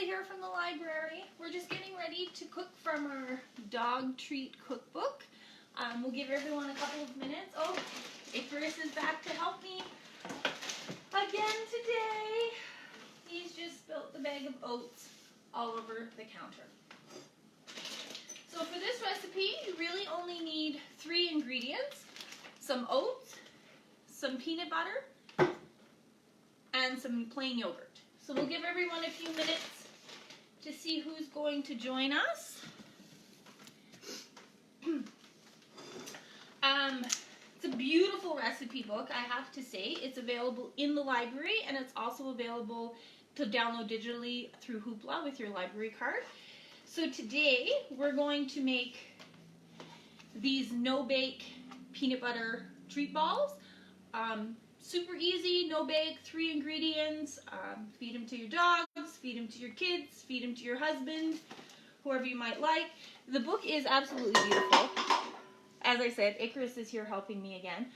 here from the library. We're just getting ready to cook from our dog treat cookbook. We'll give everyone a couple of minutes. Oh, Icarus is back to help me again today. He's just spilt the bag of oats all over the counter. So for this recipe, you really only need 3 ingredients: some oats, some peanut butter, and some plain yogurt. So we'll give everyone a few minutes to see who's going to join us. It's a beautiful recipe book, I have to say. It's available in the library, and it's also available to download digitally through Hoopla with your library card. So today we're going to make these no-bake peanut butter treat balls. Super easy, no bake, 3 ingredients. Feed them to your dogs, feed them to your kids, feed them to your husband, whoever you might like. The book is absolutely beautiful. As I said, Icarus is here helping me again.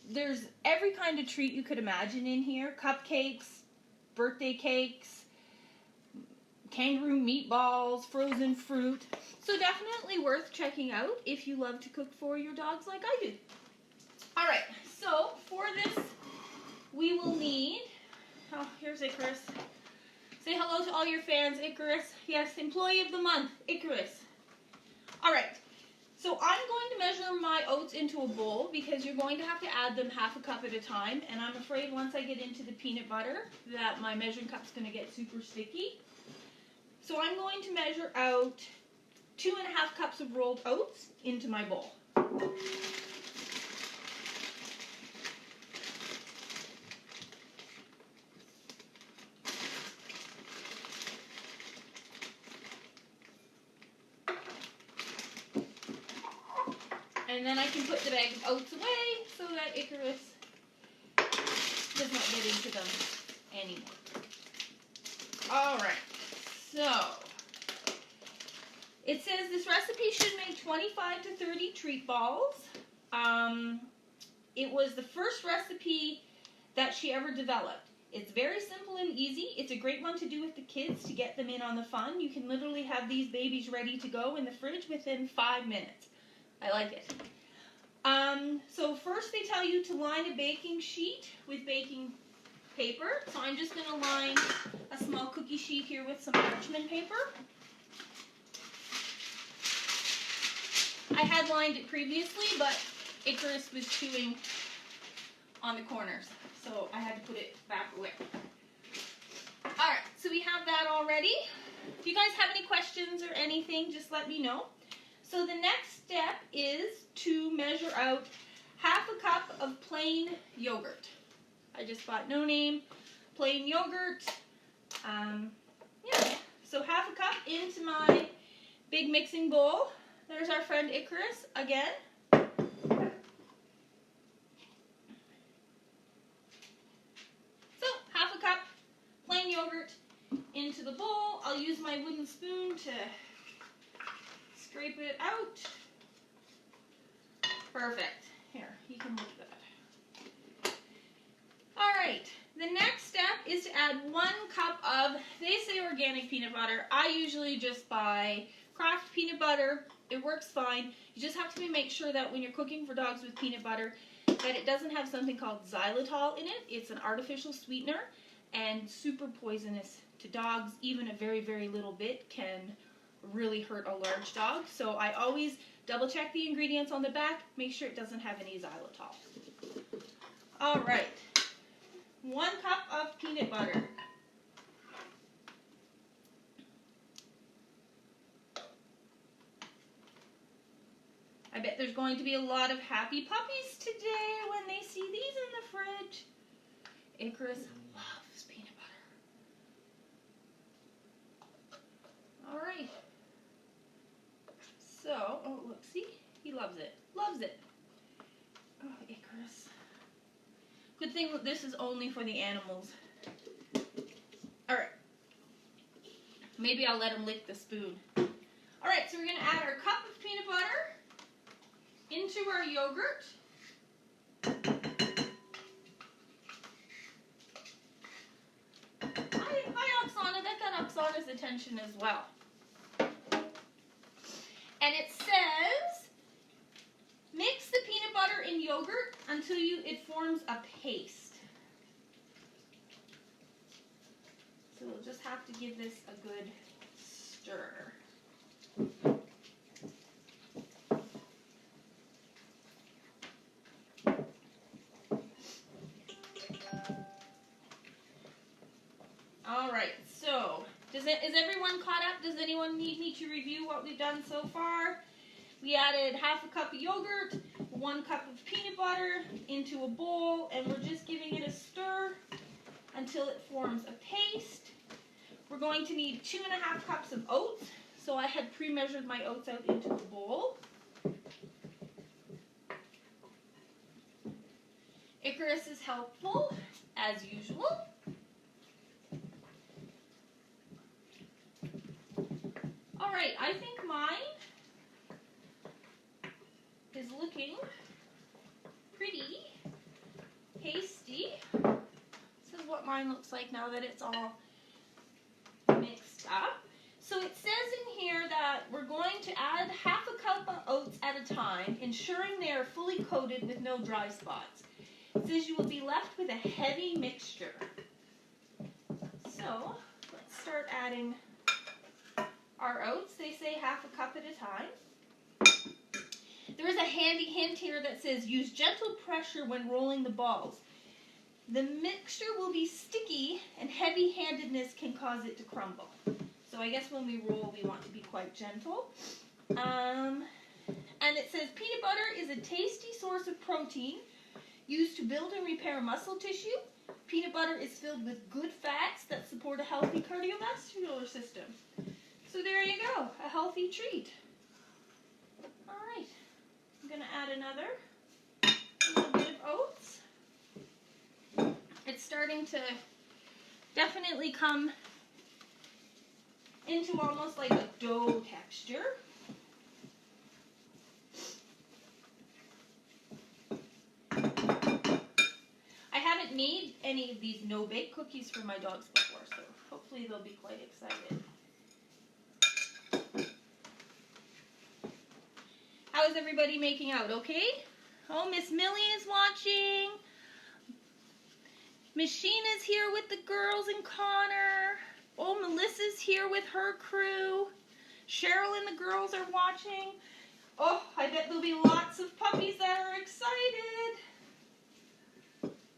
There's every kind of treat you could imagine in here. Cupcakes, birthday cakes, kangaroo meatballs, frozen fruit. So definitely worth checking out if you love to cook for your dogs like I do. Alright, so for this we will need, oh, here's Icarus. Say hello to all your fans, Icarus. Yes, employee of the month, Icarus. Alright, so I'm going to measure my oats into a bowl because you're going to have to add them half a cup at a time, and I'm afraid once I get into the peanut butter that my measuring cup's going to get super sticky. So I'm going to measure out 2.5 cups of rolled oats into my bowl. And then I can put the bag of oats away so that Icarus does not get into them anymore. Alright, so it says this recipe should make 25 to 30 treat balls. It was the first recipe that she ever developed. It's very simple and easy. It's a great one to do with the kids to get them in on the fun. You can literally have these babies ready to go in the fridge within 5 minutes. I like it. So first they tell you to line a baking sheet with baking paper. So I'm just going to line a small cookie sheet here with some parchment paper. I had lined it previously, but Icarus was chewing on the corners, so I had to put it back away. Alright, so we have that already. If you guys have any questions or anything, just let me know. So the next step is to measure out half a cup of plain yogurt. I just bought No Name plain yogurt. Yeah, so half a cup into my big mixing bowl. There's our friend Icarus again. So half a cup plain yogurt into the bowl. I'll use my wooden spoon to scrape it out. Perfect. Here, you can look that. Alright, the next step is to add 1 cup of, they say organic peanut butter. I usually just buy Kraft peanut butter. It works fine. You just have to make sure that when you're cooking for dogs with peanut butter that it doesn't have something called xylitol in it. It's an artificial sweetener and super poisonous to dogs. Even a very, very little bit can really hurt a large dog. So I always double check the ingredients on the back, make sure it doesn't have any xylitol. Alright, 1 cup of peanut butter. I bet there's going to be a lot of happy puppies today when they see these in the fridge. Icarus loves peanut butter. Alright. So, oh look, see? He loves it. Loves it. Oh, Icarus. Good thing this is only for the animals. Alright. Maybe I'll let him lick the spoon. Alright, so we're going to add our cup of peanut butter into our yogurt. Hi Oksana, that got up Laura's attention as well. And it says, mix the peanut butter and yogurt until it forms a paste. So we'll just have to give this a good stir. All right, so is everyone caught up? Does anyone need me to review what we've done so far? We added half a cup of yogurt, 1 cup of peanut butter into a bowl, and we're just giving it a stir until it forms a paste. We're going to need 2.5 cups of oats. So I had pre-measured my oats out into a bowl. Icarus is helpful, as usual. All right, I think mine is looking pretty pasty. This is what mine looks like now that it's all mixed up. So it says in here that we're going to add half a cup of oats at a time, ensuring they are fully coated with no dry spots. It says you will be left with a heavy mixture. So let's start adding our oats. They say half a cup at a time. There is a handy hint here that says use gentle pressure when rolling the balls. The mixture will be sticky and heavy-handedness can cause it to crumble. So I guess when we roll, we want to be quite gentle. And it says peanut butter is a tasty source of protein used to build and repair muscle tissue. Peanut butter is filled with good fats that support a healthy cardiovascular system. So there you go, a healthy treat. All right, I'm going to add another little bit of oats. It's starting to definitely come into almost like a dough texture. I haven't made any of these no-bake cookies for my dogs before, so hopefully they'll be quite excited. How is everybody making out? Okay? Oh, Miss Millie is watching. Miss Sheena's here with the girls and Connor. Oh, Melissa's here with her crew. Cheryl and the girls are watching. Oh, I bet there'll be lots of puppies that are excited.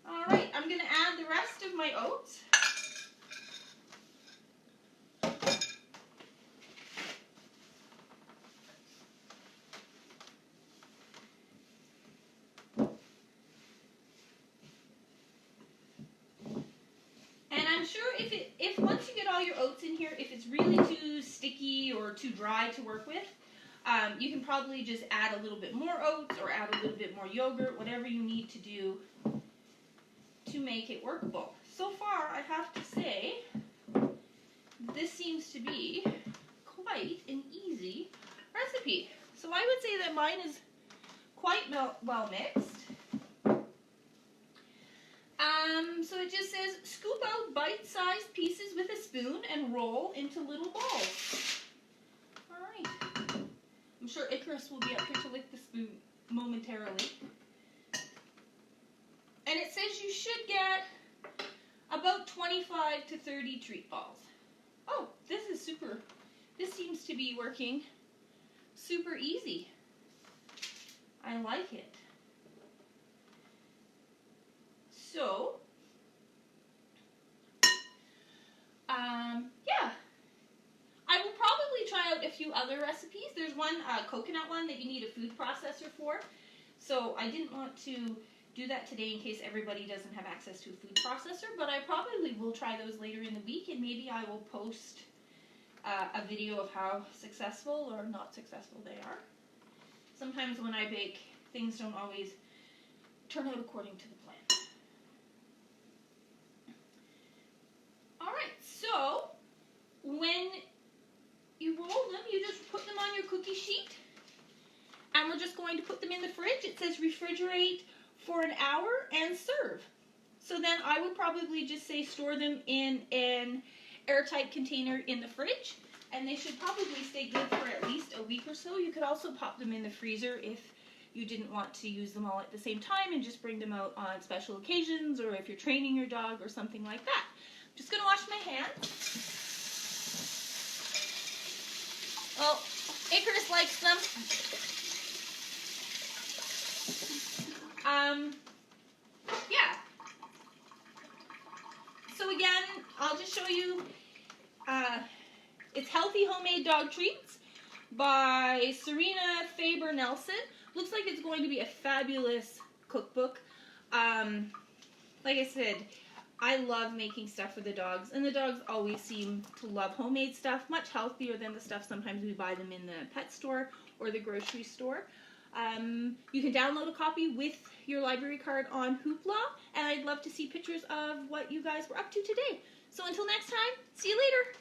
All right, I'm going to add the rest of my oats. And I'm sure if once you get all your oats in here, if it's really too sticky or too dry to work with, you can probably just add a little bit more oats or add a little bit more yogurt, whatever you need to do to make it workable. So far, I have to say, this seems to be quite an easy recipe. So I would say that mine is quite well mixed. So it just says, scoop out bite-sized pieces with a spoon and roll into little balls. All right. I'm sure Icarus will be up here to lick the spoon momentarily. And it says you should get about 25 to 30 treat balls. Oh, this is super. This seems to be working super easy. I like it. So, yeah. I will probably try out a few other recipes. There's one coconut one that you need a food processor for. So I didn't want to do that today in case everybody doesn't have access to a food processor, but I probably will try those later in the week, and maybe I will post a video of how successful or not successful they are. Sometimes when I bake, things don't always turn out according to the plan. Alright, so when you roll them, you just put them on your cookie sheet, and we're just going to put them in the fridge. It says refrigerate for an hour and serve. So then I would probably just say store them in an airtight container in the fridge, and they should probably stay good for at least a week or so. You could also pop them in the freezer if you didn't want to use them all at the same time and just bring them out on special occasions, or if you're training your dog or something like that. I'm just going to wash my hands. Oh, Icarus likes them. Yeah. So again, I'll just show you, it's Healthy Homemade Dog Treats by Serena Faber Nelson. Looks like it's going to be a fabulous cookbook. Like I said, I love making stuff for the dogs, and the dogs always seem to love homemade stuff, much healthier than the stuff sometimes we buy them in the pet store or the grocery store. You can download a copy with your library card on Hoopla, and I'd love to see pictures of what you guys were up to today. So until next time, see you later!